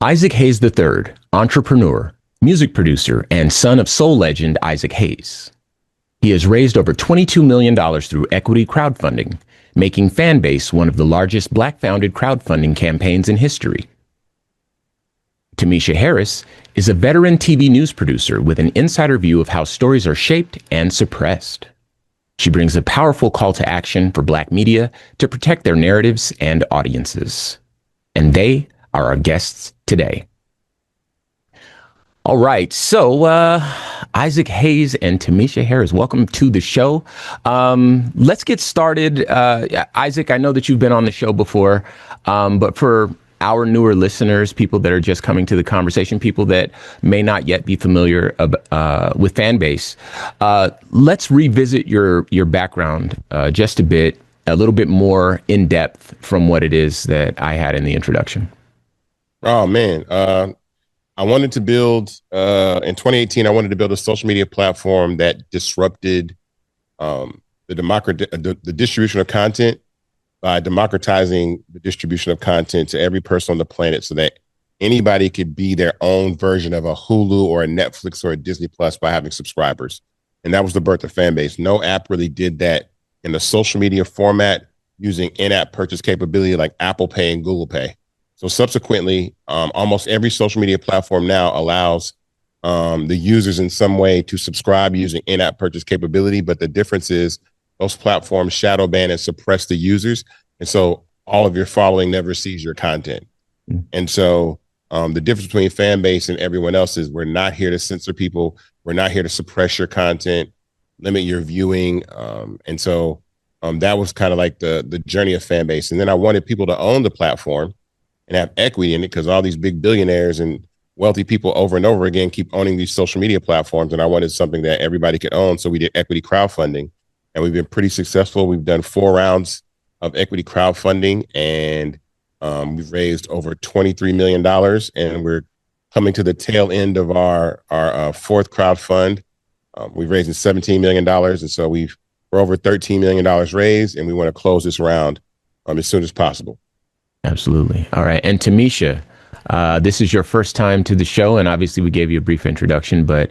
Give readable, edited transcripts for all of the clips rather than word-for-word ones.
Isaac Hayes III, entrepreneur, music producer, and son of soul legend Isaac Hayes. He has raised over $22 million through equity crowdfunding, making Fanbase one of the largest Black-founded crowdfunding campaigns in history. Tamisha Harris is a veteran TV news producer with an insider view of how stories are shaped and suppressed. She brings a powerful call to action for Black media to protect their narratives and audiences. And they are our guests today. All right. So, Isaac Hayes and Tamisha Harris, welcome to the show. Let's get started. Isaac, I know that you've been on the show before, but for our newer listeners, people that are just coming to the conversation, people that may not yet be familiar with Fanbase, let's revisit your background just a little bit more in depth from what it is that I had in the introduction. Oh, man. I wanted to build, in 2018, I wanted to build a social media platform that disrupted the distribution of content by democratizing the distribution of content to every person on the planet so that anybody could be their own version of a Hulu or a Netflix or a Disney Plus by having subscribers. And that was the birth of Fanbase. No app really did that in the social media format using in-app purchase capability like Apple Pay and Google Pay. So subsequently, almost every social media platform now allows the users in some way to subscribe using in-app purchase capability. But the difference is those platforms shadow ban and suppress the users. And so all of your following never sees your content. Mm-hmm. And so the difference between Fanbase and everyone else is we're not here to censor people. We're not here to suppress your content, limit your viewing. And so that was kind of like the journey of Fanbase. And then I wanted people to own the platform and have equity in it because all these big billionaires and wealthy people over and over again keep owning these social media platforms. And I wanted something that everybody could own. So we did equity crowdfunding and we've been pretty successful. We've done 4 rounds of equity crowdfunding and we've raised over $23 million and we're coming to the tail end of our 4th crowdfund. We've raised $17 million. And so we're over $13 million raised and we want to close this round as soon as possible. Absolutely. All right. And Tamisha, this is your first time to the show, and obviously we gave you a brief introduction, but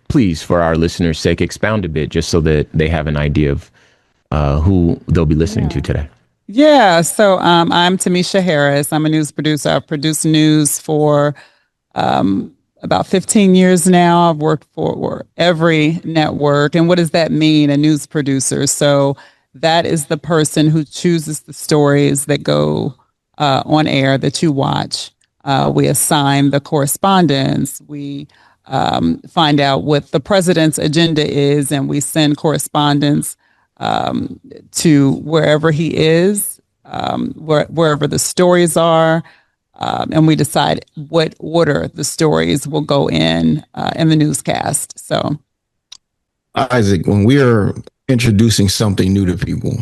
please, for our listeners' sake, expound a bit just so that they have an idea of who they'll be listening to today. Yeah. So I'm Tamisha Harris. I'm a news producer. I've produced news for about 15 years now. I've worked for every network. And what does that mean, a news producer? So that is the person who chooses the stories that go on air that you watch. We assign the correspondents. We find out what the president's agenda is, and we send correspondents to wherever he is, wherever the stories are, and we decide what order the stories will go in the newscast. So, Isaac, when we are introducing something new to people,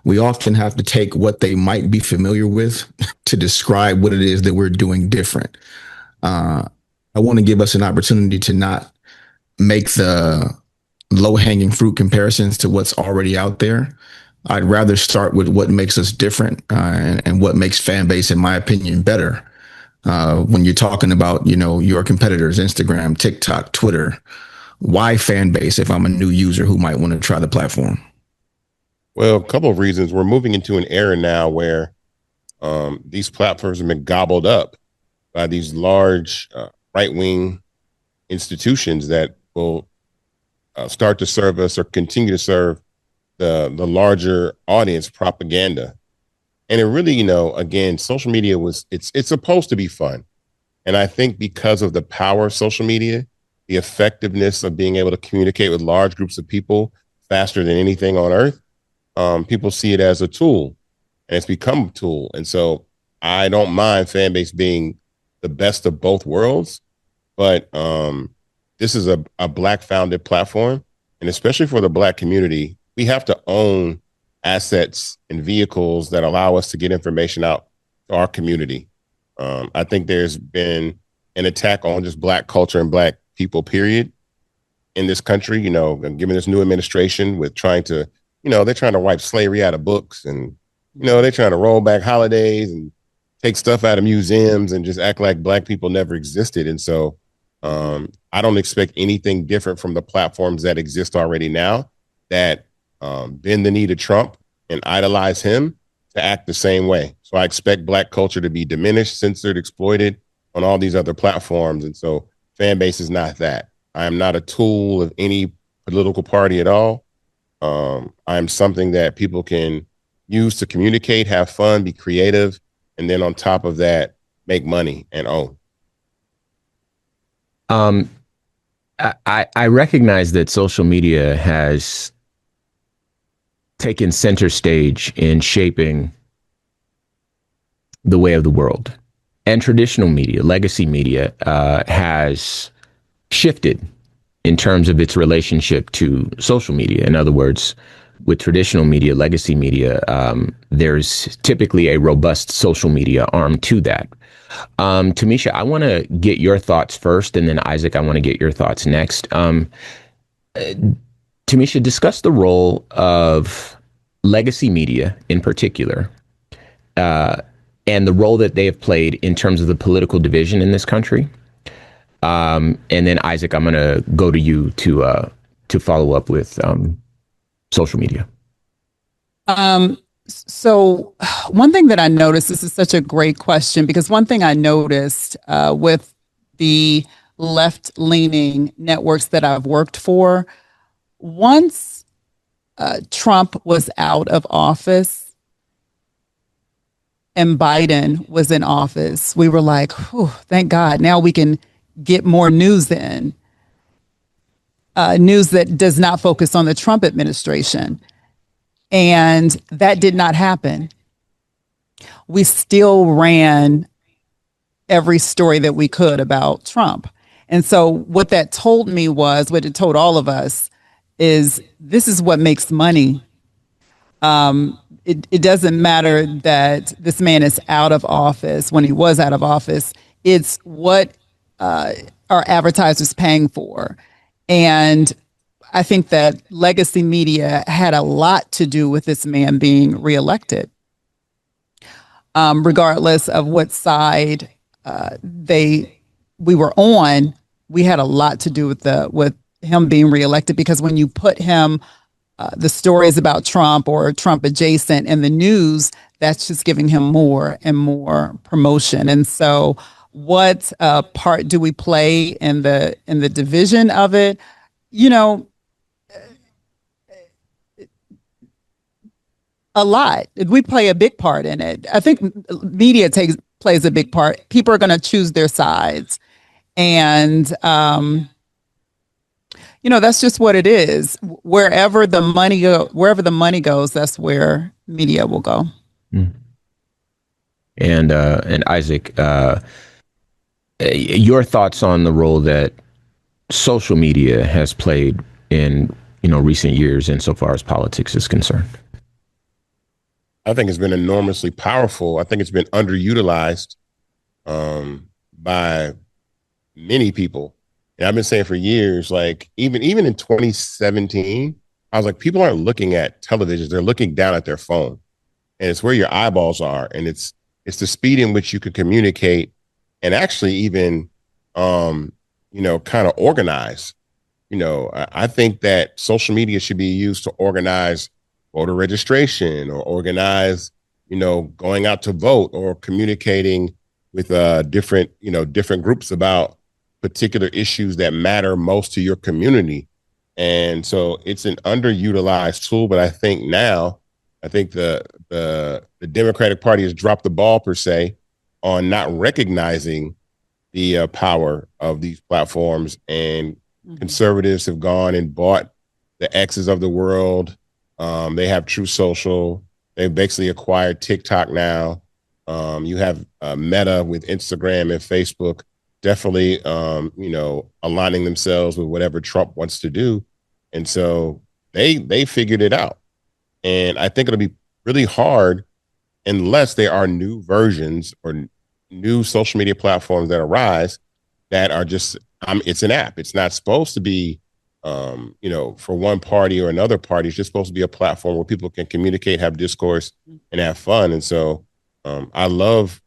we often have to take what they might be familiar with to describe what it is that we're doing different. I want to give us an opportunity to not make the low-hanging fruit comparisons to what's already out there. I'd rather start with what makes us different and what makes Fanbase, in my opinion, better. When you're talking about, your competitors, Instagram, TikTok, Twitter, why Fanbase if I'm a new user who might want to try the platform? Well, a couple of reasons. We're moving into an era now where these platforms have been gobbled up by these large right-wing institutions that will start to serve us or continue to serve the larger audience propaganda. And it really, again, social media it's supposed to be fun. And I think because of the power of social media, the effectiveness of being able to communicate with large groups of people faster than anything on earth, people see it as a tool and it's become a tool. And so I don't mind Fanbase being the best of both worlds, but this is a Black founded platform. And especially for the Black community, we have to own assets and vehicles that allow us to get information out to our community. I think there's been an attack on just Black culture and Black people, period, in this country, given this new administration with trying to, they're trying to wipe slavery out of books and, they're trying to roll back holidays and take stuff out of museums and just act like Black people never existed. And so I don't expect anything different from the platforms that exist already now that bend the knee to Trump and idolize him to act the same way. So I expect Black culture to be diminished, censored, exploited on all these other platforms. And so Fanbase is not that. I am not a tool of any political party at all. I'm something that people can use to communicate, have fun, be creative, and then on top of that, make money and own. I recognize that social media has taken center stage in shaping the way of the world. And traditional media, legacy media, has shifted in terms of its relationship to social media. In other words, with traditional media, legacy media, there's typically a robust social media arm to that. Tamisha, I want to get your thoughts first, and then Isaac, I want to get your thoughts next. Tamisha, discuss the role of legacy media in particular, and the role that they have played in terms of the political division in this country. And then Isaac, I'm going to go to you to follow up with social media. So one thing that I noticed, this is such a great question, because one thing I noticed with the left-leaning networks that I've worked for, once Trump was out of office and Biden was in office, we were like, thank God, now we can get more news in. News that does not focus on the Trump administration. And that did not happen. We still ran every story that we could about Trump. And so what that told me was, what it told all of us, is this is what makes money. It doesn't matter that this man is out of office. When he was out of office, it's what our advertisers paying for. And I think that legacy media had a lot to do with this man being reelected. Regardless of what side we were on, we had a lot to do with him being reelected, because when you put him, the stories about Trump or Trump adjacent in the news, that's just giving him more and more promotion. And so what part do we play in the division of it? You know, a lot. We play a big part in it. I think media plays a big part. People are going to choose their sides. And, that's just what it is. Wherever the money goes, that's where media will go. Mm. And Isaac, your thoughts on the role that social media has played in, recent years insofar as politics is concerned? I think it's been enormously powerful. I think it's been underutilized by many people. And I've been saying for years, like even in 2017, I was like, people aren't looking at televisions; they're looking down at their phone, and it's where your eyeballs are, and it's the speed in which you could communicate and actually even, kind of organize. I think that social media should be used to organize voter registration or organize, going out to vote or communicating with different groups about particular issues that matter most to your community. And so it's an underutilized tool, but I think the Democratic Party has dropped the ball, per se, on not recognizing the power of these platforms. And conservatives have gone and bought the X's of the world. They have True Social. They've basically acquired TikTok now. You have Meta with Instagram and Facebook, definitely, aligning themselves with whatever Trump wants to do. And so they figured it out. And I think it'll be really hard unless there are new versions or new social media platforms that arise that are just, it's an app. It's not supposed to be, for one party or another party. It's just supposed to be a platform where people can communicate, have discourse, and have fun. And so I love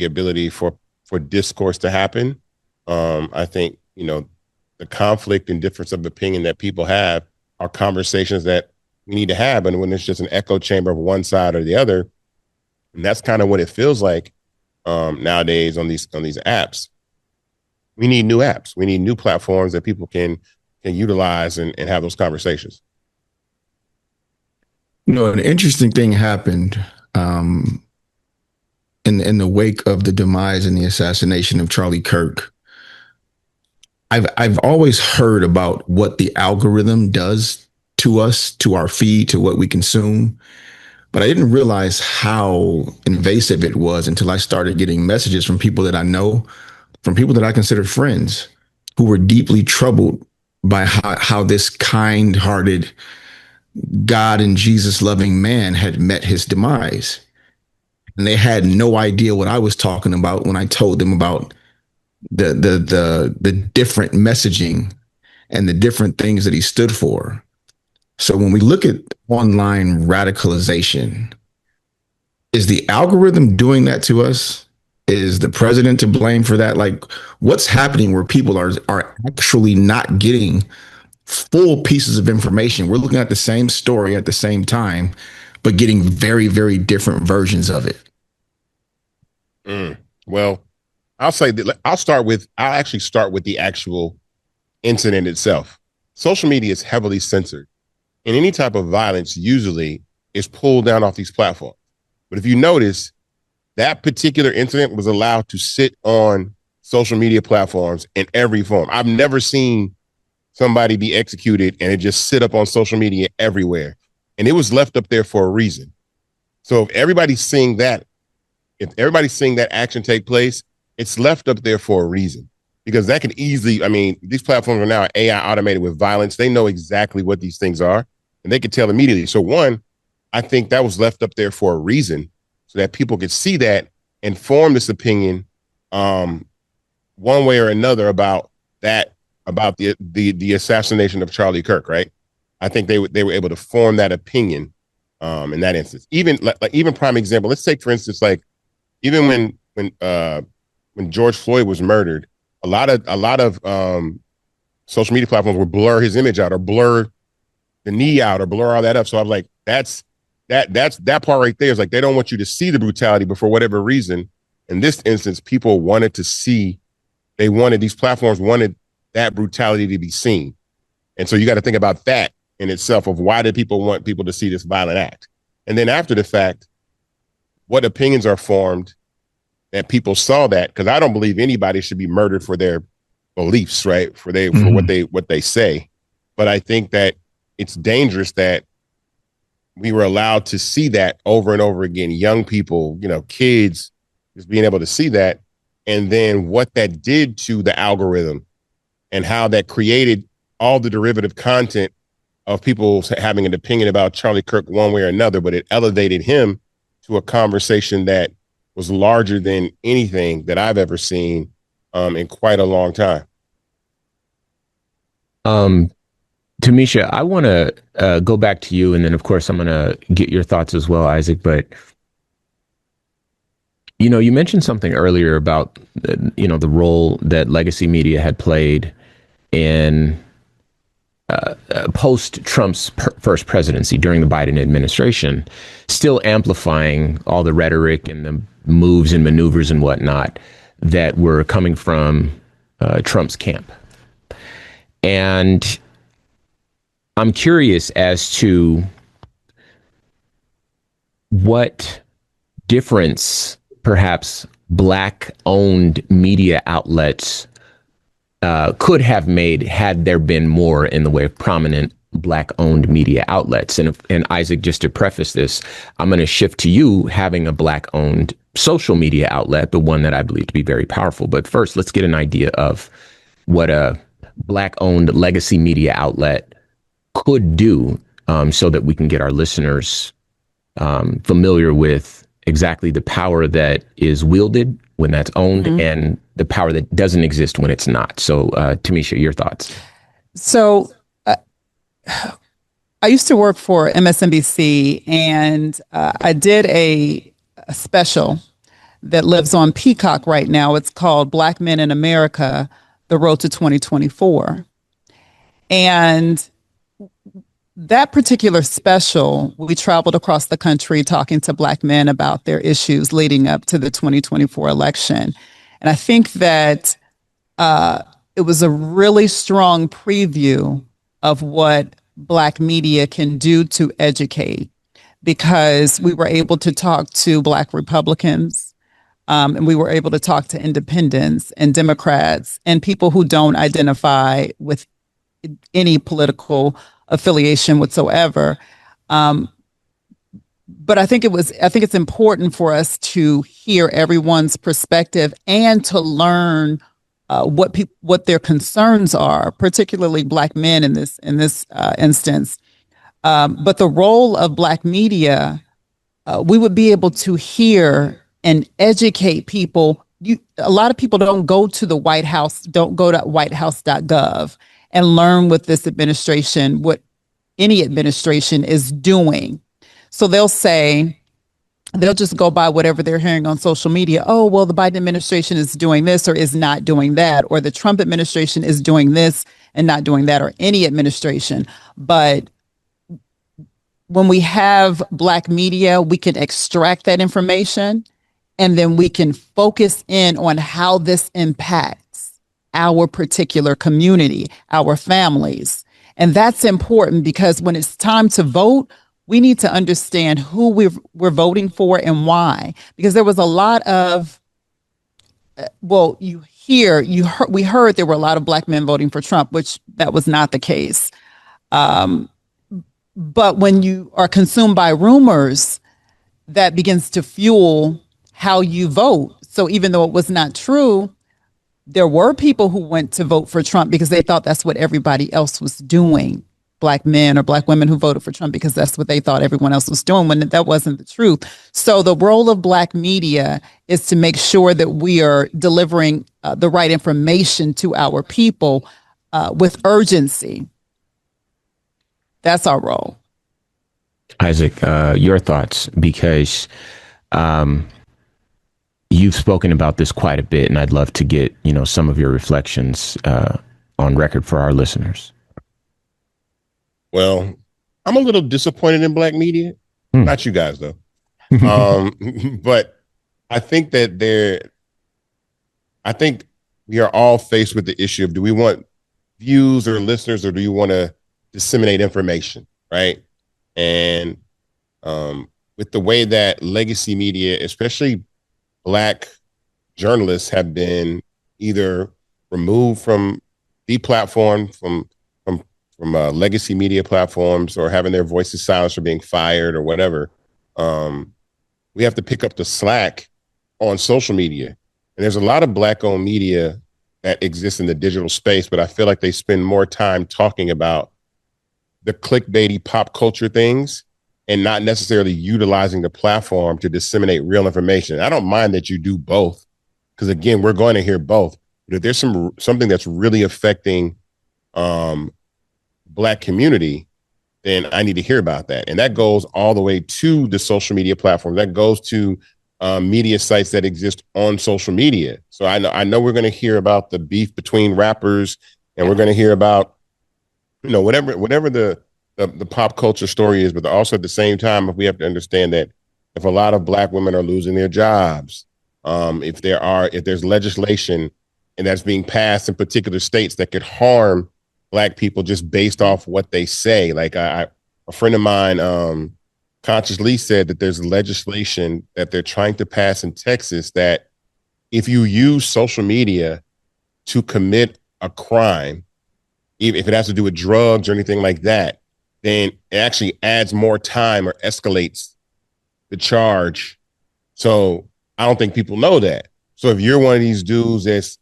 the ability for discourse to happen. I think, the conflict and difference of opinion that people have are conversations that we need to have. And when it's just an echo chamber of one side or the other, and that's kind of what it feels like nowadays on these apps. We need new apps. We need new platforms that people can utilize and have those conversations. An interesting thing happened in the wake of the demise and the assassination of Charlie Kirk. I've always heard about what the algorithm does to us, to our feed, to what we consume, but I didn't realize how invasive it was until I started getting messages from people that I know, from people that I consider friends, who were deeply troubled by how this kind-hearted, God and Jesus loving man had met his demise. And they had no idea what I was talking about when I told them about the different messaging and the different things that he stood for. So when we look at online radicalization, is the algorithm doing that to us? Is the president to blame for that? Like, what's happening where people are actually not getting full pieces of information? We're looking at the same story at the same time, but getting very, very different versions of it. Well, I'll say that I'll actually start with the actual incident itself. Social media is heavily censored, and any type of violence usually is pulled down off these platforms. But if you notice, that particular incident was allowed to sit on social media platforms in every form. I've never seen somebody be executed and it just sit up on social media everywhere. And it was left up there for a reason. So if everybody's seeing that action take place, it's left up there for a reason, because that can easily, these platforms are now AI automated with violence. They know exactly what these things are and they can tell immediately. So one, I think that was left up there for a reason, so that people could see that and form this opinion one way or another about the assassination of Charlie Kirk, right? I think they were able to form that opinion in that instance. Even prime example, let's take, for instance, like even when George Floyd was murdered, a lot of social media platforms would blur his image out or blur the knee out or blur all that up. So I'm like, that's that part right there is like, they don't want you to see the brutality, but for whatever reason, in this instance, people wanted to see, these platforms wanted that brutality to be seen. And so you got to think about that in itself, of why did people want people to see this violent act? And then after the fact, what opinions are formed that people saw that? Because I don't believe anybody should be murdered for their beliefs, right? For what they say. But I think that it's dangerous that we were allowed to see that over and over again. Young people, kids, just being able to see that. And then what that did to the algorithm and how that created all the derivative content of people having an opinion about Charlie Kirk one way or another, but it elevated him to a conversation that was larger than anything that I've ever seen in quite a long time. Tamisha, I want to go back to you, and then of course I'm going to get your thoughts as well, Isaac. But you mentioned something earlier about the role that legacy media had played in post Trump's first presidency during the Biden administration, still amplifying all the rhetoric and the moves and maneuvers and whatnot that were coming from Trump's camp. And I'm curious as to what difference perhaps Black-owned media outlets could have made had there been more in the way of prominent Black-owned media outlets. And Isaac, just to preface this, I'm going to shift to you having a Black-owned social media outlet, the one that I believe to be very powerful. But first, let's get an idea of what a Black-owned legacy media outlet could do, so that we can get our listeners familiar with exactly the power that is wielded when that's owned, mm-hmm. and the power that doesn't exist when it's not. So, Tamisha, your thoughts. So I used to work for MSNBC, and I did a special that lives on Peacock right now. It's called Black Men in America, The Road to 2024. And that particular special, we traveled across the country talking to Black men about their issues leading up to the 2024 election. And I think that it was a really strong preview of what Black media can do to educate, because we were able to talk to Black Republicans, and we were able to talk to independents and Democrats and people who don't identify with any political affiliation whatsoever. But I think it's important for us to hear everyone's perspective and to learn what their concerns are, particularly Black men in this instance. But the role of Black media, we would be able to hear and educate people. A lot of people don't go to the White House, don't go to whitehouse.gov and learn what this administration, what any administration is doing. So they'll just go by whatever they're hearing on social media. Oh, well, the Biden administration is doing this or is not doing that, or the Trump administration is doing this and not doing that, or any administration. But when we have Black media, we can extract that information and then we can focus in on how this impacts our particular community, our families. And that's important, because when it's time to vote, we need to understand who we're voting for and why. Because there was a lot of, we heard there were a lot of Black men voting for Trump, which that was not the case. But when you are consumed by rumors, that begins to fuel how you vote. So even though it was not true, there were people who went to vote for Trump because they thought that's what everybody else was doing. Black men or Black women who voted for Trump because that's what they thought everyone else was doing, when that wasn't the truth. So the role of Black media is to make sure that we are delivering the right information to our people with urgency. That's our role. Isaac, your thoughts, because you've spoken about this quite a bit, and I'd love to get, some of your reflections on record for our listeners. Well, I'm a little disappointed in Black media. Not you guys, though. But I think that I think we are all faced with the issue of, do we want views or listeners, or do you want to disseminate information, right? And with the way that legacy media, especially Black journalists, have been either removed from deplatformed from legacy media platforms, or having their voices silenced, or being fired, or whatever, we have to pick up the slack on social media. And there's a lot of Black-owned media that exists in the digital space, but I feel like they spend more time talking about the clickbaity pop culture things and not necessarily utilizing the platform to disseminate real information. I don't mind that you do both, because again, we're going to hear both. But if there's something that's really affecting Black community, then I need to hear about that. And that goes all the way to the social media platforms. That goes to media sites that exist on social media. So I know we're going to hear about the beef between rappers, and we're going to hear about, whatever the pop culture story is. But also at the same time, we have to understand that if a lot of Black women are losing their jobs, if there's legislation and that's being passed in particular states that could harm Black people just based off what they say. Like a friend of mine, consciously said that there's legislation that they're trying to pass in Texas that if you use social media to commit a crime, even if it has to do with drugs or anything like that, then it actually adds more time or escalates the charge. So I don't think people know that. So if you're one of these dudes that's,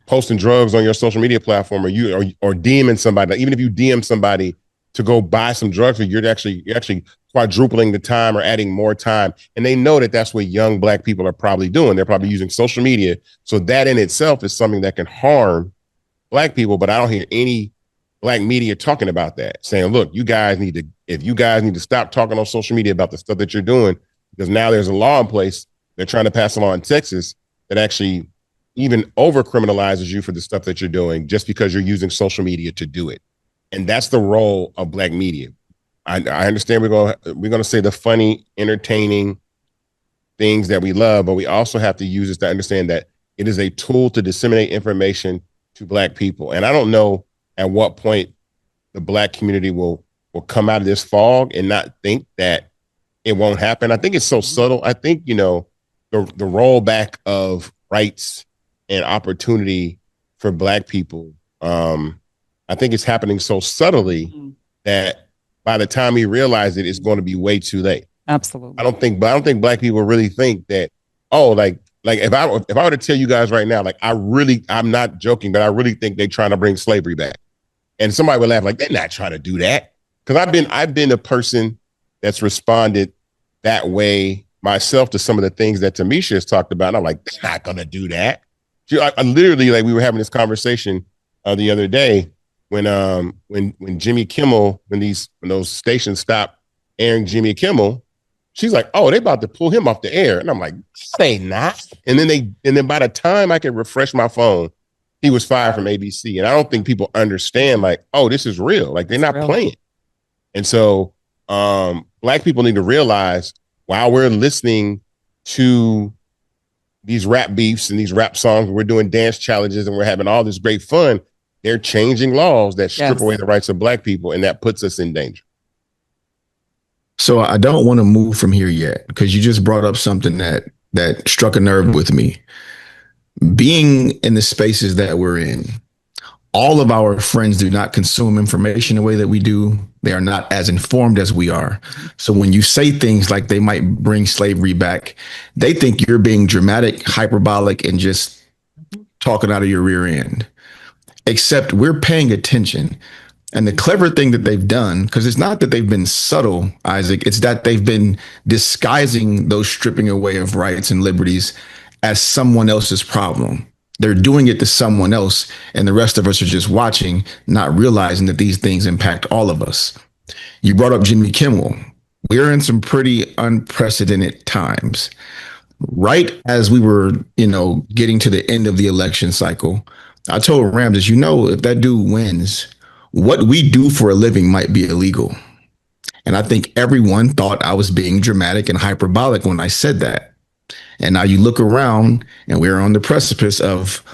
posting drugs on your social media platform, or DMing somebody, even if you DM somebody to go buy some drugs, you're actually quadrupling the time or adding more time. And they know that that's what young Black people are probably doing. They're probably using social media. So that in itself is something that can harm Black people. But I don't hear any Black media talking about that, saying, look, you guys need to stop talking on social media about the stuff that you're doing, because now there's a law in place they're trying to pass a law in Texas that actually even over criminalizes you for the stuff that you're doing just because you're using social media to do it. And that's the role of Black media. I understand we're going to say the funny, entertaining things that we love, but we also have to use this to understand that it is a tool to disseminate information to Black people. And I don't know at what point the Black community will come out of this fog and not think that it won't happen. I think it's so subtle. I think, the rollback of rights and opportunity for Black people, I think it's happening so subtly that by the time we realize it, it's going to be way too late. Absolutely. I don't think Black people really think that, like if I were to tell you guys right now, I'm not joking, but I really think they're trying to bring slavery back. And somebody would laugh, like, they're not trying to do that. Because I've been a person that's responded that way myself to some of the things that Tamisha has talked about. And I'm like, they're not gonna do that. I literally, we were having this conversation the other day when Jimmy Kimmel, when those stations stopped airing Jimmy Kimmel, she's like, oh, they about to pull him off the air. And I'm like, they not. And then by the time I could refresh my phone, he was fired from ABC. And I don't think people understand, oh, this is real. They're not playing. And so Black people need to realize while we're listening to these rap beefs and these rap songs, we're doing dance challenges and we're having all this great fun, they're changing laws that strip away the rights of Black people, and that puts us in danger. So I don't want to move from here yet, because you just brought up something that struck a nerve with me. Being in the spaces that we're in, all of our friends do not consume information the way that we do. They are not as informed as we are. So when you say things like they might bring slavery back, they think you're being dramatic, hyperbolic, and just talking out of your rear end. Except we're paying attention. And the clever thing that they've done, because it's not that they've been subtle, Isaac, it's that they've been disguising those stripping away of rights and liberties as someone else's problem. They're doing it to someone else, and the rest of us are just watching, not realizing that these things impact all of us. You brought up Jimmy Kimmel. We're in some pretty unprecedented times. Right as we were, getting to the end of the election cycle, I told Ramses, if that dude wins, what we do for a living might be illegal. And I think everyone thought I was being dramatic and hyperbolic when I said that. And now you look around and we're on the precipice of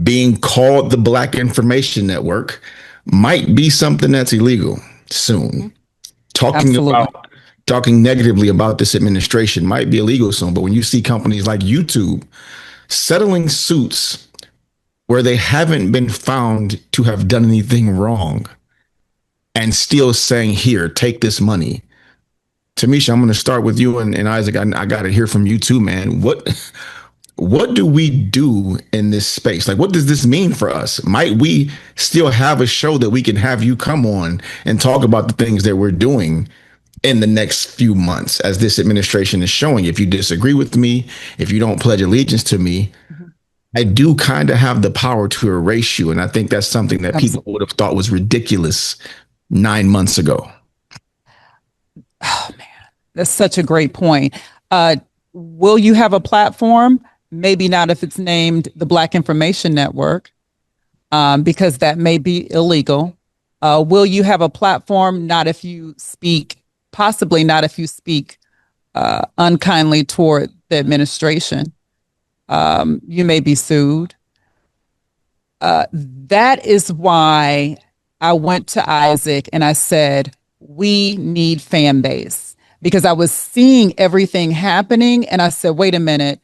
being called the Black Information Network might be something that's illegal soon. Talking negatively about this administration might be illegal soon. But when you see companies like YouTube settling suits where they haven't been found to have done anything wrong and still saying, here, take this money. Tamisha, I'm going to start with you and Isaac. I got to hear from you too, man. What do we do in this space? What does this mean for us? Might we still have a show that we can have you come on and talk about the things that we're doing in the next few months as this administration is showing? If you disagree with me, if you don't pledge allegiance to me, I do kind of have the power to erase you. And I think that's something that people would have thought was ridiculous 9 months ago. Oh, man, that's such a great point. Will you have a platform? Maybe not if it's named the Black Information Network, because that may be illegal. Will you have a platform? Not if you speak, possibly not if you speak unkindly toward the administration. You may be sued. That is why I went to Isaac and I said, we need Fanbase, because I was seeing everything happening. And I said, wait a minute,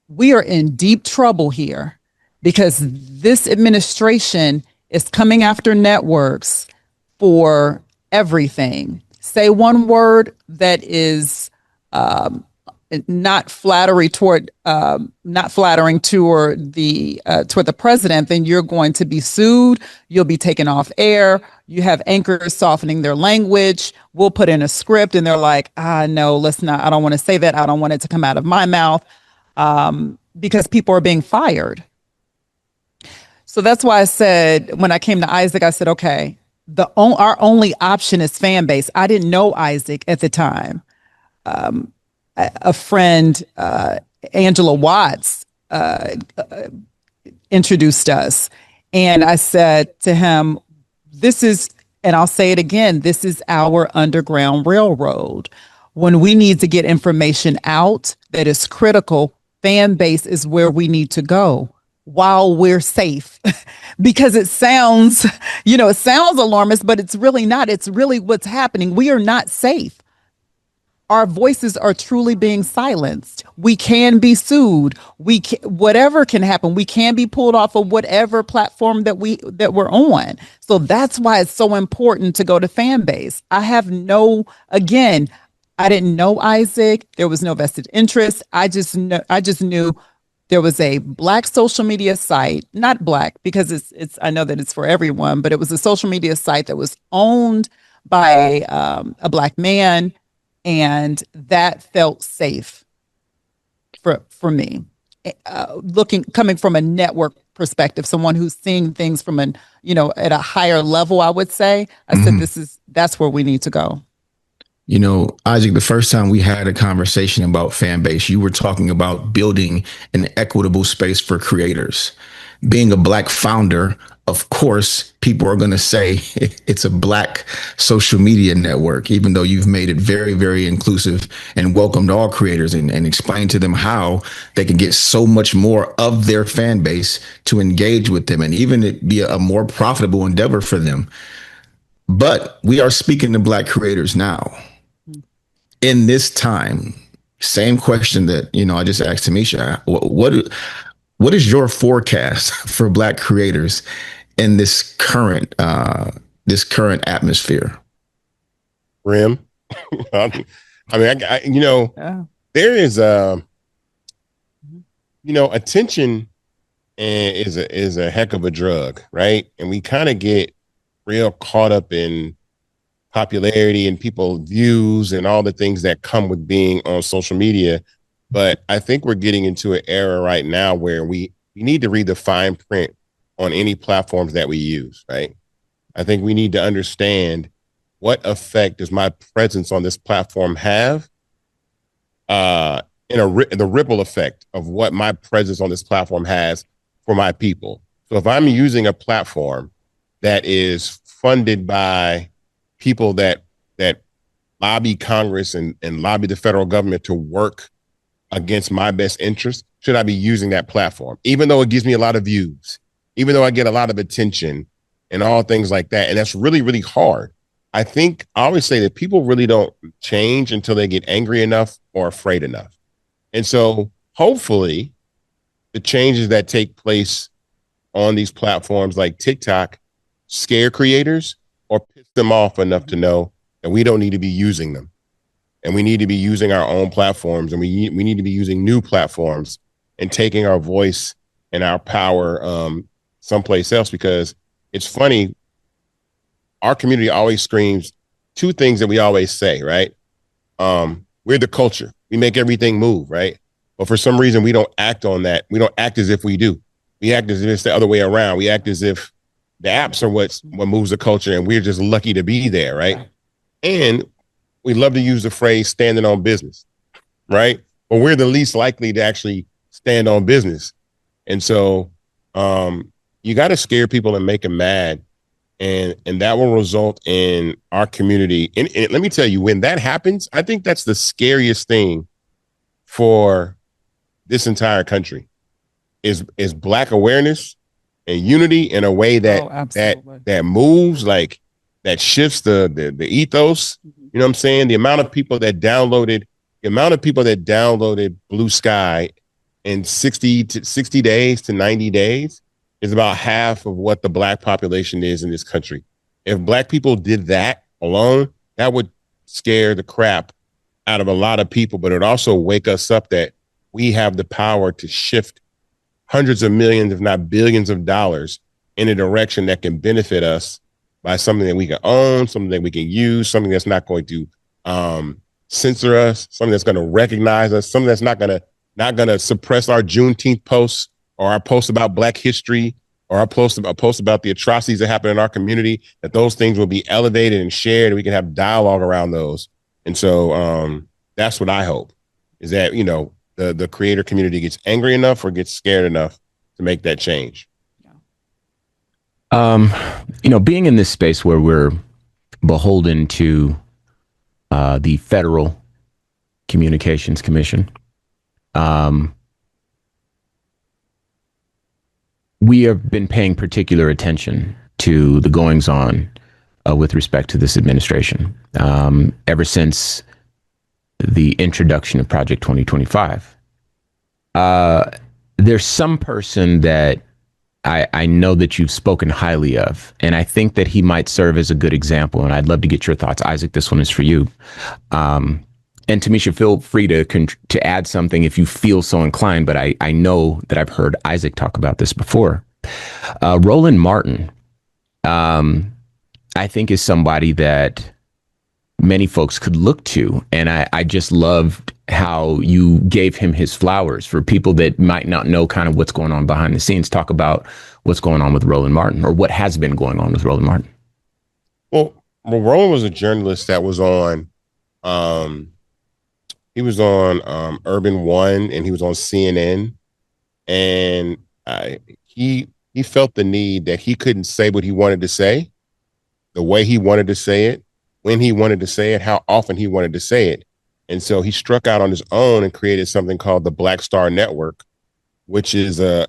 we are in deep trouble here, because this administration is coming after networks for everything. Say one word that is not flattering toward the president, then you're going to be sued. You'll be taken off air. You have anchors softening their language. We'll put in a script and they're like, no, let's not. I don't want to say that. I don't want it to come out of my mouth, because people are being fired. So that's why I said, when I came to Isaac, I said, okay, our only option is Fanbase. I didn't know Isaac at the time. a friend, Angela Watts, introduced us. And I said to him, this is, and I'll say it again, this is our Underground Railroad. When we need to get information out that is critical, Fanbase is where we need to go while we're safe. Because it sounds, it sounds alarmist, but it's really not. It's really what's happening. We are not safe. Our voices are truly being silenced. We can be sued. Whatever can happen. We can be pulled off of whatever platform that we're on. So that's why it's so important to go to Fanbase. I didn't know Isaac. There was no vested interest. I just knew there was a Black social media site, not Black because it's I know that it's for everyone, but it was a social media site that was owned by a Black man. And that felt safe for me. Coming from a network perspective, someone who's seeing things from at a higher level, I would say, I said, that's where we need to go. Isaac, the first time we had a conversation about Fanbase, you were talking about building an equitable space for creators. Being a Black founder, of course, people are going to say it's a Black social media network, even though you've made it very, very inclusive and welcomed all creators and explained to them how they can get so much more of their fan base to engage with them and even it be a more profitable endeavor for them. But we are speaking to Black creators now. In this time, same question that, I just asked Tamisha, what is your forecast for Black creators in this current atmosphere? Grim. There is attention is a heck of a drug, right? And we kind of get real caught up in popularity and people's views and all the things that come with being on social media. But I think we're getting into an era right now where we need to read the fine print on any platforms that we use, right? I think we need to understand what effect does my presence on this platform have in the ripple effect of what my presence on this platform has for my people. So if I'm using a platform that is funded by people that lobby Congress and lobby the federal government to work against my best interest, should I be using that platform? Even though it gives me a lot of views, even though I get a lot of attention and all things like that. And that's really, really hard. I think I always say that people really don't change until they get angry enough or afraid enough. And so hopefully the changes that take place on these platforms like TikTok scare creators or piss them off enough to know that we don't need to be using them. And we need to be using our own platforms, and we need to be using new platforms and taking our voice and our power someplace else. Because it's funny, our community always screams two things that we always say, right? We're the culture. We make everything move, right? But for some reason, we don't act on that. We don't act as if we do. We act as if it's the other way around. We act as if the apps are what moves the culture, and we're just lucky to be there, right? And we love to use the phrase standing on business, right? But we're the least likely to actually stand on business. And so you got to scare people and make them mad. And that will result in our community. And let me tell you, when that happens, I think that's the scariest thing for this entire country is Black awareness and unity in a way that moves, like that shifts the ethos. You know what I'm saying? The amount of people that downloaded Blue Sky in 60 days to 90 days is about half of what the Black population is in this country. If Black people did that alone, that would scare the crap out of a lot of people, but it also wake us up that we have the power to shift hundreds of millions, if not billions of dollars in a direction that can benefit us by something that we can own, something that we can use, something that's not going to censor us, something that's going to recognize us, something that's not going to suppress our Juneteenth posts or our posts about Black history or our posts about the atrocities that happen in our community, that those things will be elevated and shared and we can have dialogue around those. And so that's what I hope. is that, the creator community gets angry enough or gets scared enough to make that change. Being in this space where we're beholden to the Federal Communications Commission, we have been paying particular attention to the goings on with respect to this administration ever since the introduction of Project 2025. There's some person that I know that you've spoken highly of, and I think that he might serve as a good example, and I'd love to get your thoughts. Isaac, this one is for you. And Tamisha, feel free to add something if you feel so inclined, but I know that I've heard Isaac talk about this before. Roland Martin, I think, is somebody that many folks could look to, and I just loved how you gave him his flowers. For people that might not know kind of what's going on behind the scenes, talk about what's going on with Roland Martin, or what has been going on with Roland Martin. Well, Roland was a journalist that was on, he was on Urban One, and he was on CNN, and he felt the need that he couldn't say what he wanted to say, the way he wanted to say it, when he wanted to say it, how often he wanted to say it. And so he struck out on his own and created something called the Black Star Network, which is a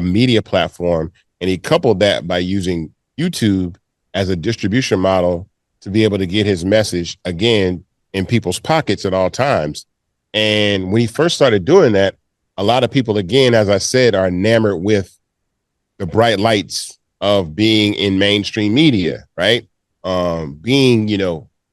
media platform. And he coupled that by using YouTube as a distribution model to be able to get his message, again, in people's pockets at all times. And when he first started doing that, a lot of people, again, as I said, are enamored with the bright lights of being in mainstream media, right? Being,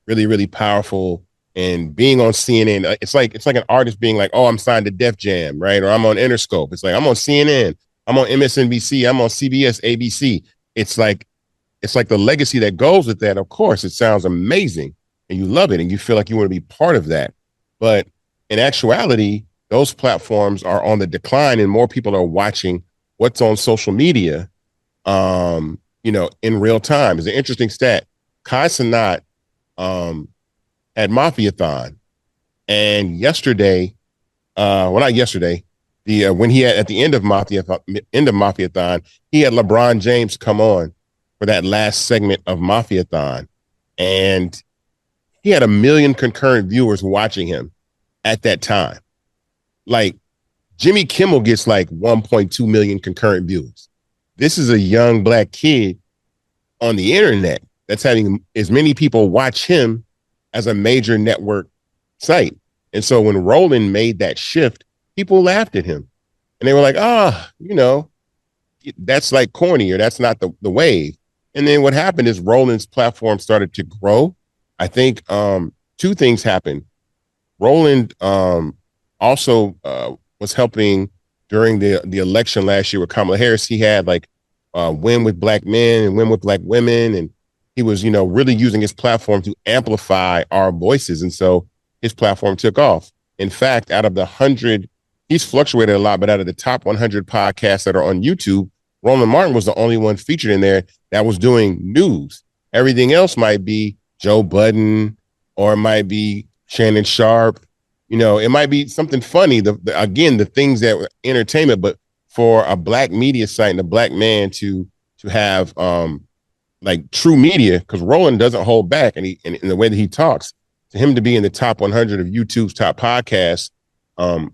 really, really powerful, and being on CNN. It's like an artist being like, oh, I'm signed to Def Jam, right? Or I'm on Interscope. It's like, I'm on CNN, I'm on MSNBC, I'm on CBS, ABC. It's like the legacy that goes with that. Of course, it sounds amazing and you love it and you feel like you want to be part of that. But in actuality, those platforms are on the decline, and more people are watching what's on social media, in real time. It's an interesting stat. Kai Cenat had Mafiathon, and yesterday, not yesterday, when he had at the end of Mafiathon, he had LeBron James come on for that last segment of Mafiathon, and he had 1 million concurrent viewers watching him at that time. Like, Jimmy Kimmel gets like 1.2 million concurrent viewers. This is a young Black kid on the internet that's having as many people watch him as a major network site. And so when Roland made that shift, people laughed at him. And they were like, that's like corny, or that's not the wave. And then what happened is Roland's platform started to grow. I think two things happened. Roland also was helping during the election last year with Kamala Harris. He had like Win with Black Men and Win with Black Women, and he was, really using his platform to amplify our voices. And so his platform took off. In fact, out of the 100, he's fluctuated a lot, but out of the top 100 podcasts that are on YouTube, Roland Martin was the only one featured in there that was doing news. Everything else might be Joe Budden, or it might be Shannon Sharp. It might be something funny. The things that were entertainment, but for a Black media site and a Black man to have like true media, because Roland doesn't hold back, and in the way that he talks, to him to be in the top 100 of YouTube's top podcasts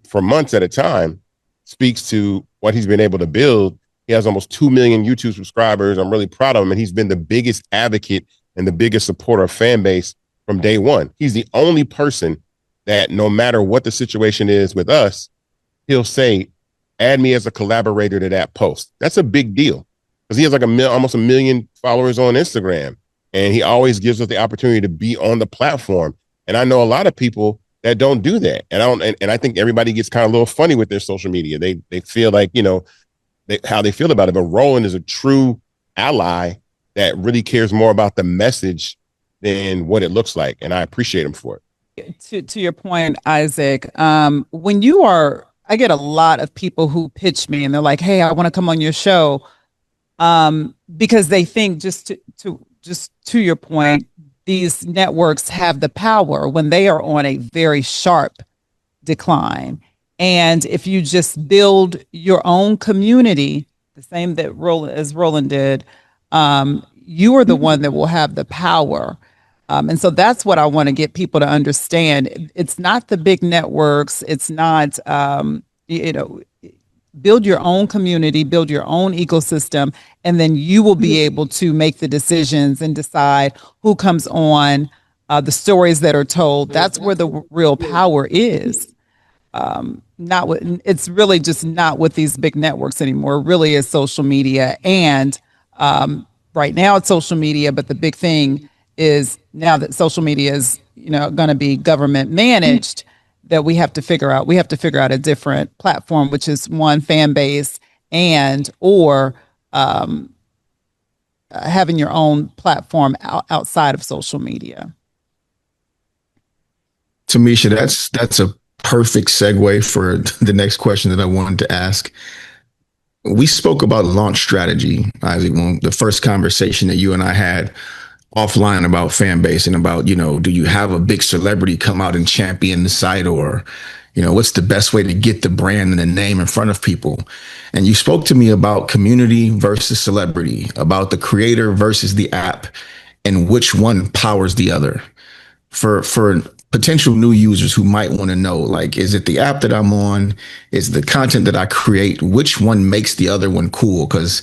for months at a time speaks to what he's been able to build. He has almost 2 million YouTube subscribers. I'm really proud of him, and he's been the biggest advocate and the biggest supporter of Fanbase from day one. He's the only person that, no matter what the situation is with us, he'll say, add me as a collaborator to that post. That's a big deal, because he has like almost 1 million followers on Instagram, and he always gives us the opportunity to be on the platform. And I know a lot of people that don't do that, and I think everybody gets kind of a little funny with their social media. They feel like how they feel about it. But Roland is a true ally that really cares more about the message than what it looks like, and I appreciate him for it. To your point, Isaac, I get a lot of people who pitch me and they're like, hey, I want to come on your show. Because they think, just to your point, these networks have the power when they are on a very sharp decline. And if you just build your own community, the same that Roland did, you are the one that will have the power. And so that's what I want to get people to understand. It's not the big networks. It's not, build your own community, build your own ecosystem, and then you will be able to make the decisions and decide who comes on, the stories that are told. That's where the real power is. It's really just not with these big networks anymore. It really is social media. And right now it's social media, but the big thing is now that social media is, going to be government managed, that we have to figure out a different platform, which is one, Fanbase, or having your own platform outside of social media. Tamisha, that's a perfect segue for the next question that I wanted to ask. We spoke about launch strategy, Isaac, when the first conversation that you and I had offline about Fanbase and about, do you have a big celebrity come out and champion the site, or, what's the best way to get the brand and the name in front of people? And you spoke to me about community versus celebrity, about the creator versus the app, and which one powers the other. For potential new users who might want to know, like, is it the app that I'm on? Is the content that I create? Which one makes the other one cool? Because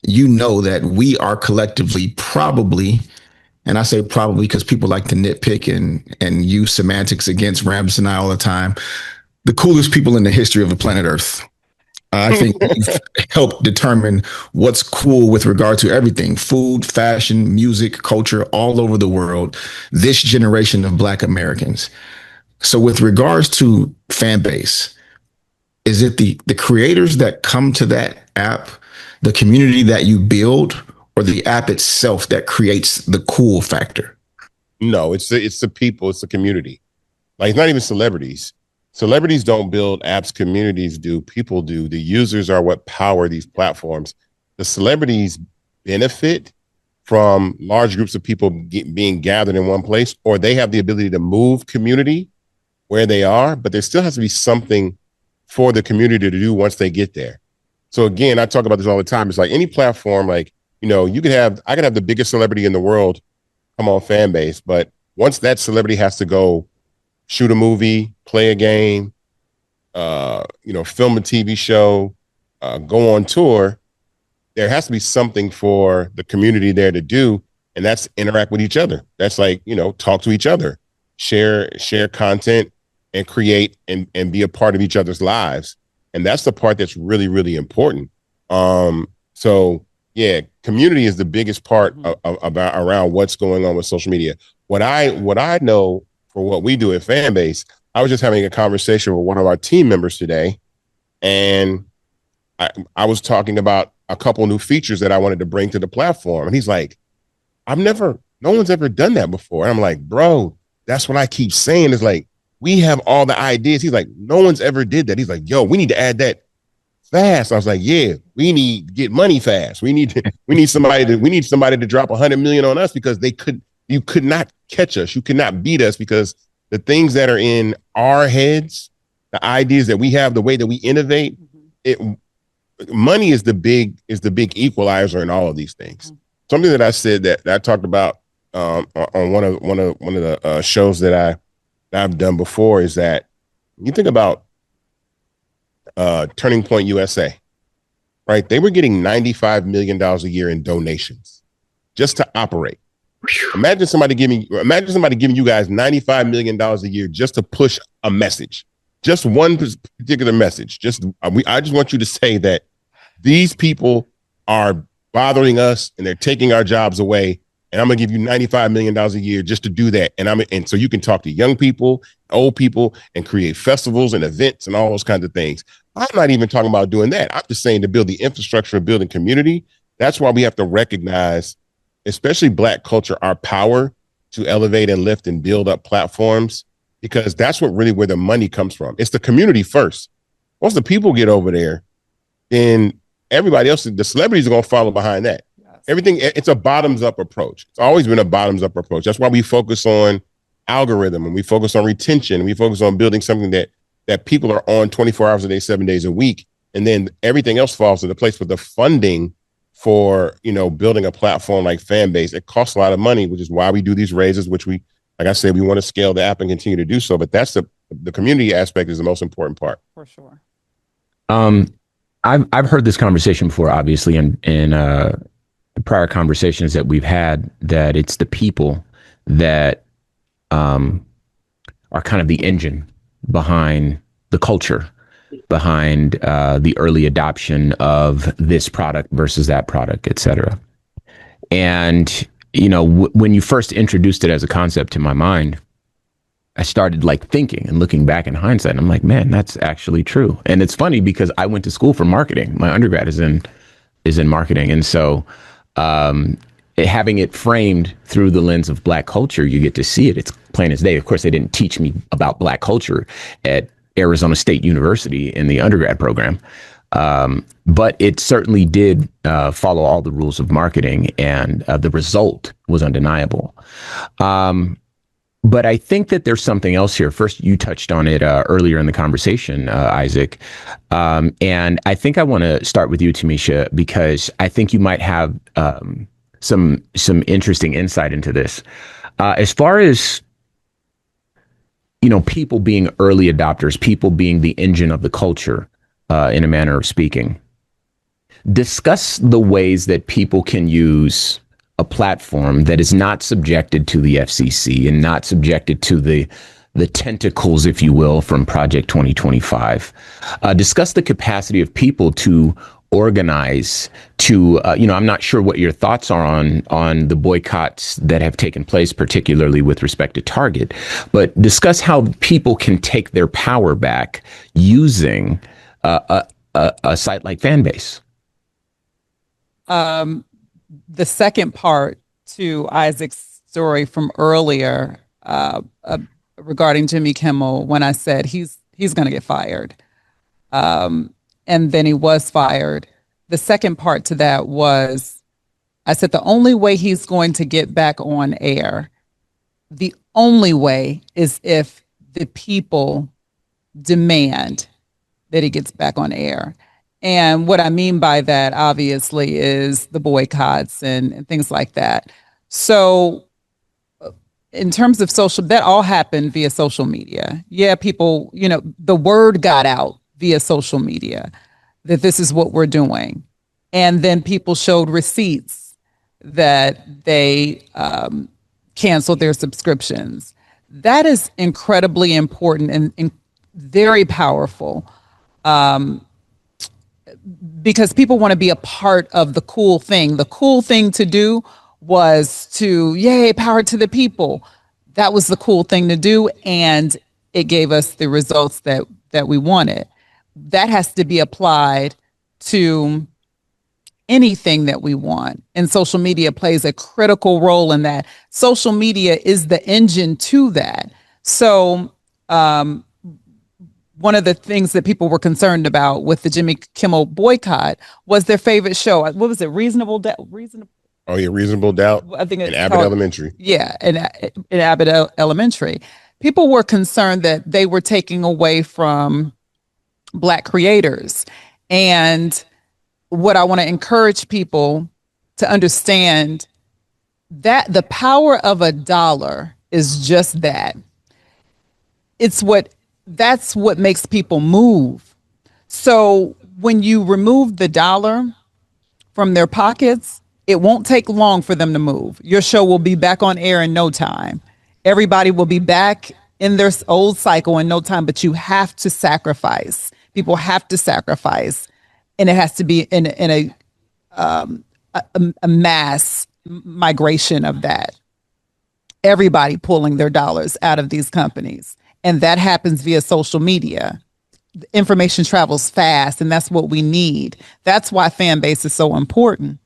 that we are collectively probably, and I say probably because people like to nitpick and use semantics against Rams and I all the time, the coolest people in the history of the planet Earth. I think we've helped determine what's cool with regard to everything: food, fashion, music, culture, all over the world, this generation of Black Americans. So with regards to Fanbase, is it the creators that come to that app, the community that you build, or the app itself that creates the cool factor? No, it's the people, it's the community. Like, it's not even celebrities. Celebrities don't build apps, communities do, people do. The users are what power these platforms. The celebrities benefit from large groups of people being gathered in one place, or they have the ability to move community where they are, but there still has to be something for the community to do once they get there. So again, I talk about this all the time. It's like any platform, like, I could have the biggest celebrity in the world come on Fanbase, but once that celebrity has to go shoot a movie, play a game, film a TV show, go on tour, there has to be something for the community there to do. And that's interact with each other. That's like, talk to each other, share content, and create and be a part of each other's lives. And that's the part that's really, really important. So yeah, community is the biggest part around what's going on with social media. What I know for what we do at Fanbase, I was just having a conversation with one of our team members today, and I was talking about a couple new features that I wanted to bring to the platform. And he's like, no one's ever done that before. And I'm like, bro, that's what I keep saying, is like, we have all the ideas. He's like, no one's ever did that. He's like, yo, we need to add that fast. I was like, yeah, we need to get money fast. We need somebody to drop 100 million on us, because you could not catch us. You could not beat us, because the things that are in our heads, the ideas that we have, the way that we innovate, money is the big equalizer in all of these things. Something that I said that I talked about on one of the shows that I've done before is that you think about Turning Point USA, right? They were getting $95 million a year in donations just to operate. Imagine somebody giving you guys $95 million a year just to push a message, just one particular message. I just want you to say that these people are bothering us and they're taking our jobs away, and I'm gonna give you $95 million a year just to do that. And so you can talk to young people, old people, and create festivals and events and all those kinds of things. I'm not even talking about doing that. I'm just saying to build the infrastructure of building community. That's why we have to recognize, especially Black culture, our power to elevate and lift and build up platforms, because that's where the money comes from. It's the community first. Once the people get over there, then everybody else, the celebrities are going to follow behind that. Yes. Everything, it's a bottoms up approach. It's always been a bottoms up approach. That's why we focus on algorithm, and we focus on retention, and we focus on building something that that people are on 24 hours a day, 7 days a week, and then everything else falls into place. With the funding for, building a platform like Fanbase, it costs a lot of money, which is why we do these raises, which we, like I said, we want to scale the app and continue to do so. But that's the community aspect is the most important part. For sure. I've heard this conversation before, obviously, in prior conversations that we've had, that it's the people that are kind of the engine behind the culture, behind the early adoption of this product versus that product, et cetera. And, when you first introduced it as a concept to my mind, I started thinking and looking back in hindsight, and I'm like, man, that's actually true. And it's funny because I went to school for marketing. My undergrad is in marketing. And so having it framed through the lens of Black culture, you get to see it. It's plain as day. Of course, they didn't teach me about Black culture at Arizona State University in the undergrad program. But it certainly did follow all the rules of marketing, and the result was undeniable. But I think that there's something else here. First, you touched on it earlier in the conversation, Isaac. And I think I want to start with you, Tamisha, because I think you might have some interesting insight into this. As far as, people being early adopters, people being the engine of the culture, in a manner of speaking, discuss the ways that people can use a platform that is not subjected to the FCC and not subjected to the tentacles, if you will, from Project 2025. Discuss the capacity of people to organize, to, I'm not sure what your thoughts are on the boycotts that have taken place, particularly with respect to Target, but discuss how people can take their power back using a site like Fanbase. The second part to Isaac's story from earlier regarding Jimmy Kimmel, when I said he's going to get fired, and then he was fired. The second part to that was, I said the only way he's going to get back on air, the only way is if the people demand that he gets back on air. And what I mean by that, obviously, is the boycotts and things like that. So in terms of social, that all happened via social media. Yeah, people, the word got out via social media that this is what we're doing. And then people showed receipts that they canceled their subscriptions. That is incredibly important and very powerful. Because people want to be a part of the cool thing. The cool thing to do was to, yay, power to the people. That was the cool thing to do, and it gave us the results that we wanted. That has to be applied to anything that we want, and social media plays a critical role in that. Social media is the engine to that. So, one of the things that people were concerned about with the Jimmy Kimmel boycott was their favorite show. What was it? Reasonable Doubt. Oh yeah, Reasonable Doubt. I think it's in Abbott Elementary. Yeah, in Abbott Elementary, people were concerned that they were taking away from Black creators. And what I want to encourage people to understand, that the power of a dollar is just that. That's what makes people move. So when you remove the dollar from their pockets, it won't take long for them to move. Your show will be back on air in no time. Everybody will be back in their old cycle in no time, but you have to sacrifice. People have to sacrifice. And it has to be in a mass migration of that. Everybody pulling their dollars out of these companies. And that happens via social media. Information travels fast, and that's what we need. That's why Fanbase is so important,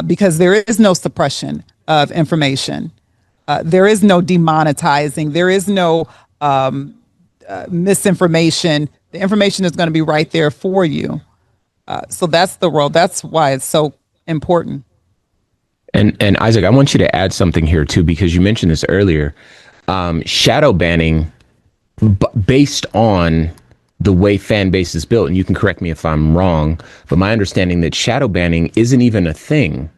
because there is no suppression of information. There is no demonetizing. There is no misinformation. The information is going to be right there for you. So that's the role. That's why it's so important. And Isaac, I want you to add something here too, because you mentioned this earlier. Shadow banning based on the way Fanbase is built, and you can correct me if I'm wrong, but my understanding that shadow banning isn't even a thing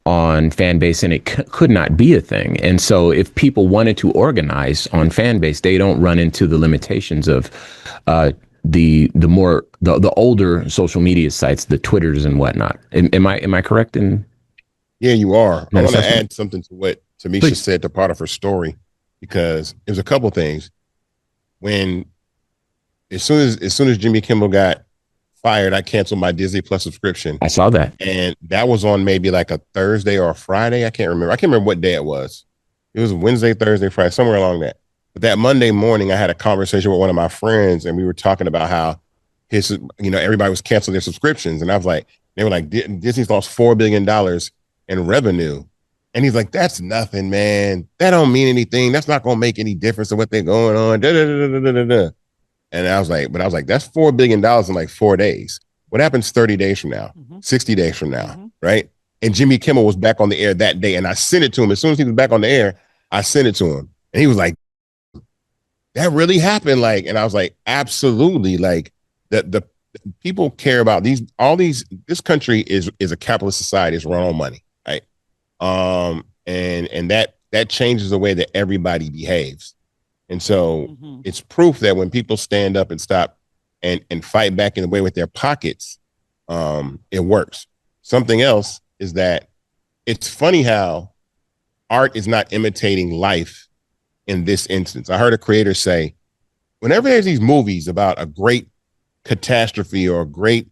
on Fanbase, and it could not be a thing. And so if people wanted to organize on Fanbase, they don't run into the limitations of the older social media sites, the Twitters and whatnot. Am I correct in? Yeah, you are. I want to assessment? add something to what Tamisha Please. said to part of her story, because there's a couple things. When as soon as Jimmy Kimmel got fired, I canceled my Disney Plus subscription. I saw that. And that was on maybe like a Thursday or a Friday. I can't remember what day it was. It was Wednesday, Thursday, Friday, somewhere along that. But that Monday morning, I had a conversation with one of my friends, and we were talking about how everybody was canceling their subscriptions. And I was like, they were like, Disney's lost $4 billion in revenue. And he's like, that's nothing, man. That don't mean anything. That's not going to make any difference in what they're going on. Da, da, da, da, da, da, da. And I was like, that's $4 billion in like 4 days. What happens 30 days from now, 60 days from now, right? And Jimmy Kimmel was back on the air that day, and I sent it to him. As soon as he was back on the air, I sent it to him. And he was like, that really happened? Like, and I was like, absolutely. Like, the people care about this country is a capitalist society. It's run on money, right? And that changes the way that everybody behaves. And so it's proof that when people stand up and stop and fight back in the way with their pockets, it works. Something else is that it's funny how art is not imitating life in this instance. I heard a creator say, whenever there's these movies about a great catastrophe or a great,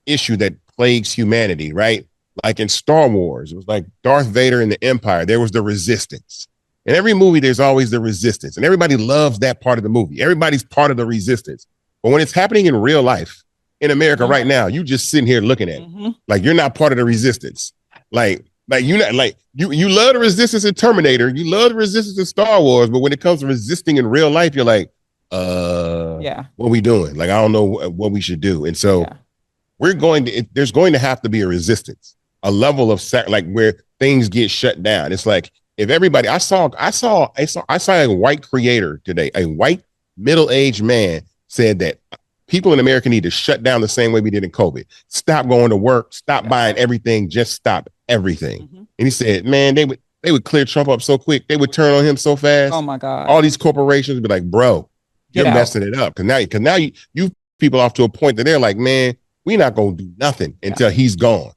issue that plagues humanity, right? Like in Star Wars, it was like Darth Vader and the Empire. There was the resistance. In every movie, there's always the resistance, and everybody loves that part of the movie. Everybody's part of the resistance. But when it's happening in real life in America right now, you just sitting here looking at it like you're not part of the resistance. Like you're not, like you love the resistance in Terminator, you love the resistance in Star Wars, but when it comes to resisting in real life, you're like, what we doing? Like, I don't know what we should do. And so there's going to have to be a resistance, a level of where things get shut down. It's like, if everybody, I saw a white creator today, a white middle-aged man said that people in America need to shut down the same way we did in COVID. Stop going to work, stop buying everything, just stop everything. And he said, man, they would clear Trump up so quick. They would turn on him so fast. Oh my God. All these corporations would be like, bro, you're messing it up. Cause now you people off to a point that they're like, man, we're not going to do nothing until he's gone.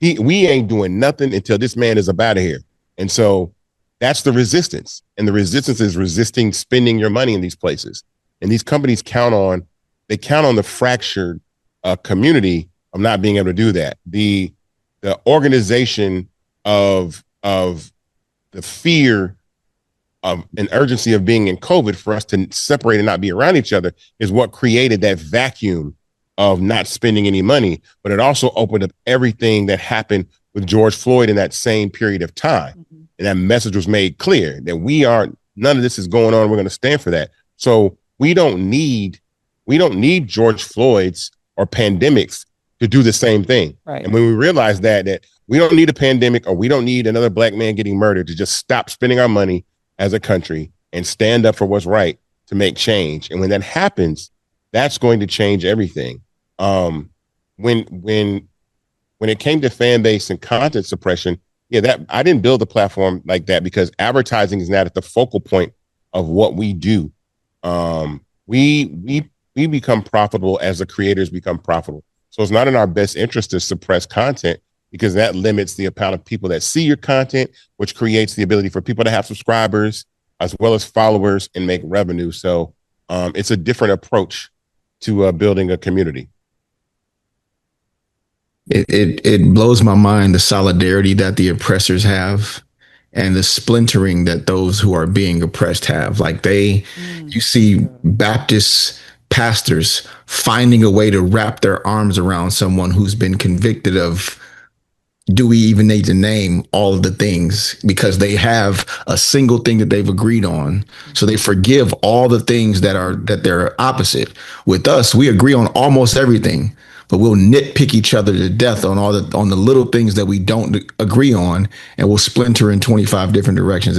We ain't doing nothing until this man is up out of here. And so that's the resistance. And the resistance is resisting spending your money in these places. And these companies count on the fractured community of not being able to do that. The organization of the fear of an urgency of being in COVID for us to separate and not be around each other is what created that vacuum of not spending any money. But it also opened up everything that happened with George Floyd in that same period of time. And that message was made clear that none of this is going on. We're going to stand for that. So we don't need George Floyd's or pandemics to do the same thing. Right. And when we realize that we don't need a pandemic or we don't need another black man getting murdered to just stop spending our money as a country and stand up for what's right to make change. And when that happens, that's going to change everything. When it came to fan base and content suppression, that I didn't build a platform like that because advertising is not at the focal point of what we do. We become profitable as the creators become profitable. So it's not in our best interest to suppress content because that limits the amount of people that see your content, which creates the ability for people to have subscribers as well as followers and make revenue. So it's a different approach to building a community. It blows my mind, the solidarity that the oppressors have and the splintering that those who are being oppressed have. Like you see Baptist pastors finding a way to wrap their arms around someone who's been convicted of, do we even need to name all of the things, because they have a single thing that they've agreed on. So they forgive all the things that they're opposite. With us, we agree on almost everything, but we'll nitpick each other to death on on the little things that we don't agree on, and we'll splinter in 25 different directions.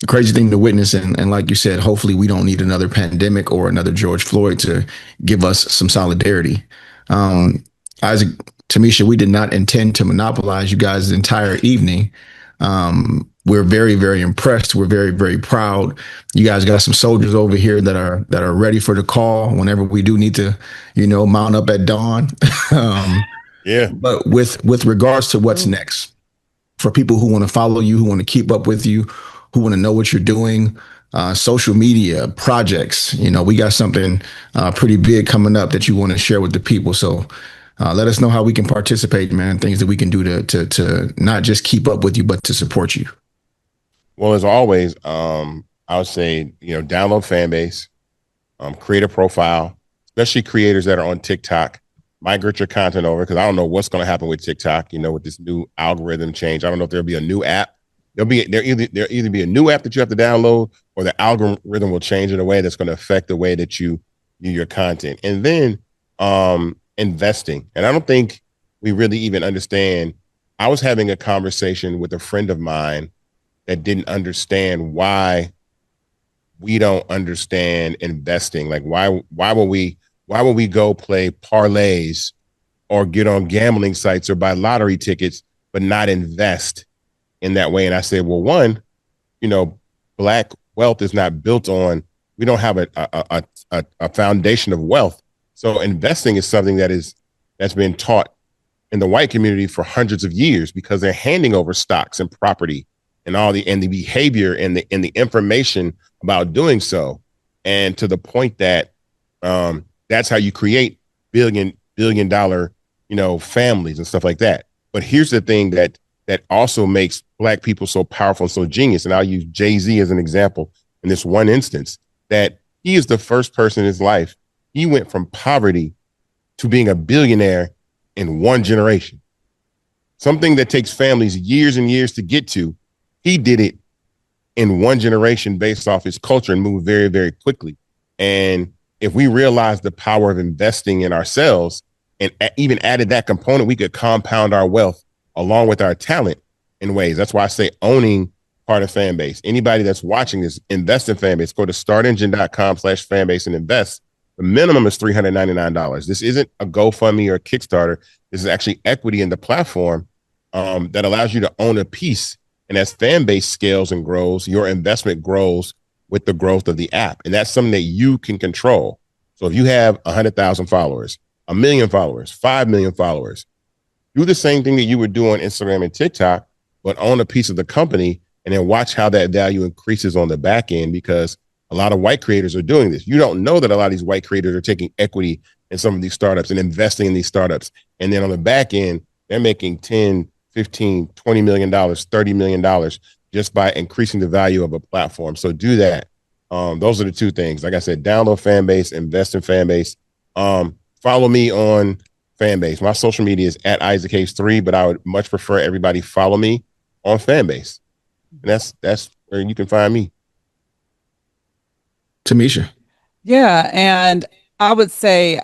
a crazy thing to witness. And like you said, hopefully we don't need another pandemic or another George Floyd to give us some solidarity. Isaac, Tamisha, we did not intend to monopolize you guys the entire evening. We're very, very impressed. We're very, very proud. You guys got some soldiers over here that are ready for the call whenever we do need to, mount up at dawn. Yeah. But with regards to what's next, for people who want to follow you, who want to keep up with you, who want to know what you're doing, social media, projects, we got something pretty big coming up that you want to share with the people. So let us know how we can participate, man, things that we can do to not just keep up with you, but to support you. Well, as always, I would say, download Fanbase, create a profile, especially creators that are on TikTok. Migrate your content over, because I don't know what's going to happen with TikTok, with this new algorithm change. I don't know if there'll be a new app. There'll either be a new app that you have to download, or the algorithm will change in a way that's going to affect the way that you do your content. And then investing. And I don't think we really even understand. I was having a conversation with a friend of mine that didn't understand why we don't understand investing. Like why would we go play parlays or get on gambling sites or buy lottery tickets, but not invest in that way? And I said, well, one, Black wealth is not built on, we don't have a foundation of wealth. So investing is something that's been taught in the white community for hundreds of years, because they're handing over stocks and property and the behavior and the information about doing so. And to the point that that's how you create billion dollar, families and stuff like that. But here's the thing that also makes Black people so powerful and so genius. And I'll use Jay-Z as an example in this one instance, that he is the first person in his life. He went from poverty to being a billionaire in one generation. Something that takes families years and years to get to. He did it in one generation based off his culture and moved very, very quickly. And if we realize the power of investing in ourselves and even added that component, we could compound our wealth along with our talent in ways. That's why I say owning part of Fanbase. Anybody that's watching this, invest in Fanbase. Go to startengine.com/Fanbase and invest. The minimum is $399. This isn't a GoFundMe or a Kickstarter. This is actually equity in the platform that allows you to own a piece. And as Fanbase scales and grows, your investment grows with the growth of the app. And that's something that you can control. So if you have 100,000 followers, 1 million followers, 5 million followers, do the same thing that you would do on Instagram and TikTok, but own a piece of the company, and then watch how that value increases on the back end, because a lot of white creators are doing this. You don't know that a lot of these white creators are taking equity in some of these startups and investing in these startups. And then on the back end, they're making 10, 15, $20 million, $30 million just by increasing the value of a platform. So do that. Those are the two things. Like I said, download Fanbase, invest in Fanbase. Follow me on Fanbase. My social media is @IsaacHayes3, but I would much prefer everybody follow me on Fanbase. And that's where you can find me. Tamisha. Yeah. And I would say,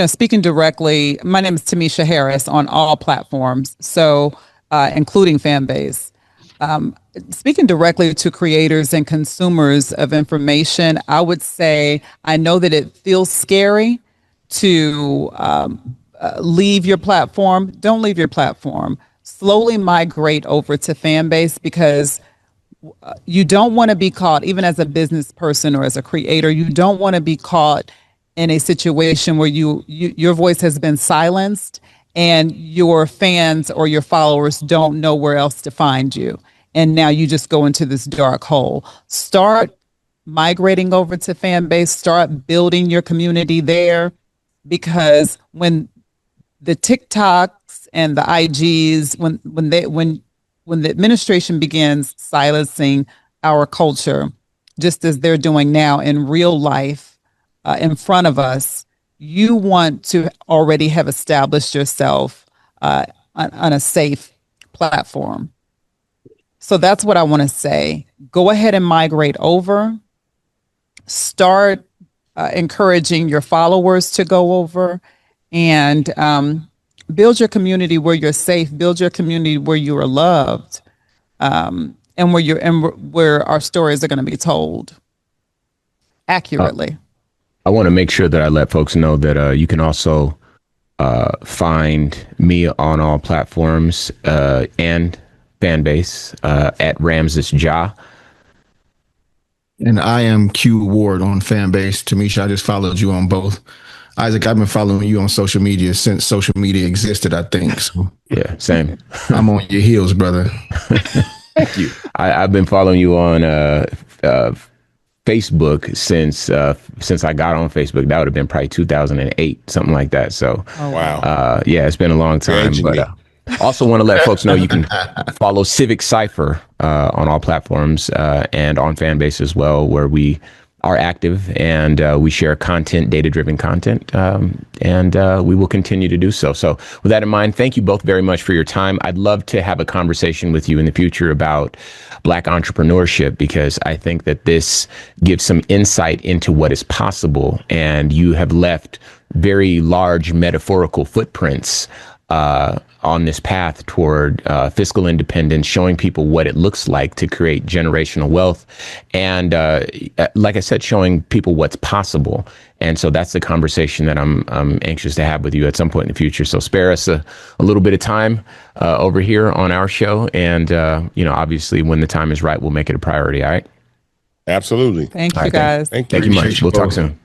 speaking directly, my name is Tamisha Harris on all platforms. So, including Fanbase. Speaking directly to creators and consumers of information, I would say I know that it feels scary to leave your platform. Don't leave your platform. Slowly migrate over to Fanbase, because you don't want to be caught, even as a business person or as a creator, you don't want to be caught in a situation where your voice has been silenced and your fans or your followers don't know where else to find you. And now you just go into this dark hole. Start migrating over to Fanbase, start building your community there, because when the TikToks and the IGs, when the administration begins silencing our culture, just as they're doing now in real life in front of us, you want to already have established yourself on a safe platform. So that's what I want to say. Go ahead and migrate over. Start encouraging your followers to go over, and build your community where you're safe. Build your community where you are loved. and where our stories are going to be told accurately. I want to make sure that I let folks know that you can also find me on all platforms and Fanbase at Ramses Ja. And I am Q Ward on Fanbase. Tamisha, I just followed you on both. Isaac, I've been following you on social media since social media existed, I think. So yeah, same. I'm on your heels, brother. Thank you. I've been following you on Facebook since I got on Facebook. That would have been probably 2008, something like that. So, wow. Yeah, it's been a long time. But also want to let folks know you can follow Civic Cypher on all platforms and on Fanbase as well, where we are active and we share content, data-driven content, and we will continue to do so. So with that in mind, thank you both very much for your time. I'd love to have a conversation with you in the future about Black entrepreneurship, because I think that this gives some insight into what is possible, and you have left very large metaphorical footprints on this path toward fiscal independence, showing people what it looks like to create generational wealth. And like I said, showing people what's possible. And so that's the conversation that I'm anxious to have with you at some point in the future. So spare us a little bit of time over here on our show. And, obviously when the time is right, we'll make it a priority. All right. Absolutely. Thank you, guys. Thank you. Thank you much. We'll talk soon.